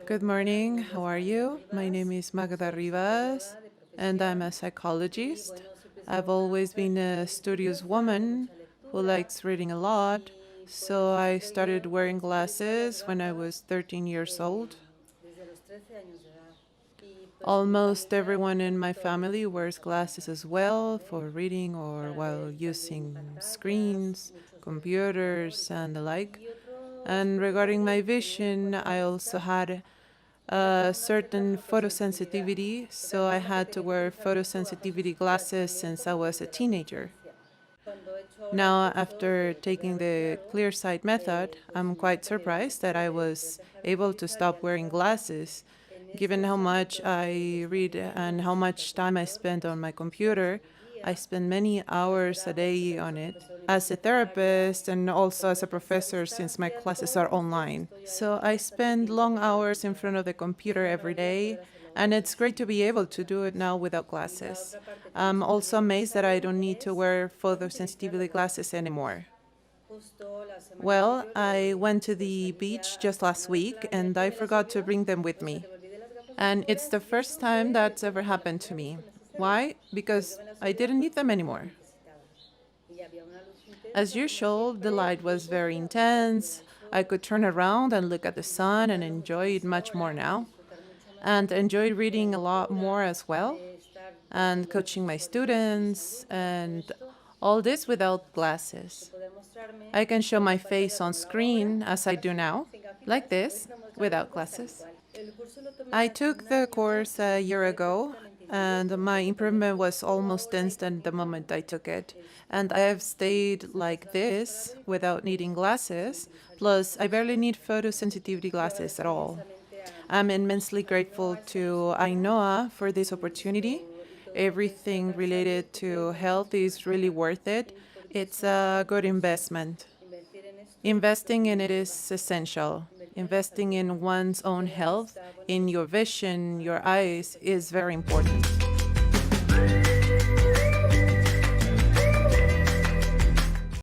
Good morning. How are you? My name is Magda and I'm a psychologist. I've always been a studious woman who likes reading a lot, so I started wearing glasses when I was 13 years old. Almost everyone in my family wears glasses as well for reading or while using screens, computers, and the like. And regarding my vision, I also had a certain photosensitivity, so I had to wear photosensitivity glasses since I was a teenager. Now, after taking the ClearSight Method, I'm quite surprised that I was able to stop wearing glasses. Given how much I read and how much time I spend on my computer, I spend many hours a day on it as a therapist and also as a professor since my classes are online. So I spend long hours in front of the computer every day, and it's great to be able to do it now without glasses. I'm also amazed that I don't need to wear photosensitivity glasses anymore. Well, I went to the beach just last week and I forgot to bring them with me. And it's the first time that's ever happened to me. Why? Because I didn't need them anymore. As usual, the light was very intense. I could turn around and look at the sun and enjoy it much more now. And enjoy reading a lot more as well. And coaching my students and all this without glasses. I can show my face on screen as I do now, like this, without glasses. I took the course a year ago, and my improvement was almost instant the moment I took it. And I have stayed like this without needing glasses, plus I barely need photosensitivity glasses at all. I'm immensely grateful to Ainhoa for this opportunity. Everything related to health is really worth it. It's a good investment. Investing in it is essential. Investing in one's own health, in your vision, your eyes, is very important.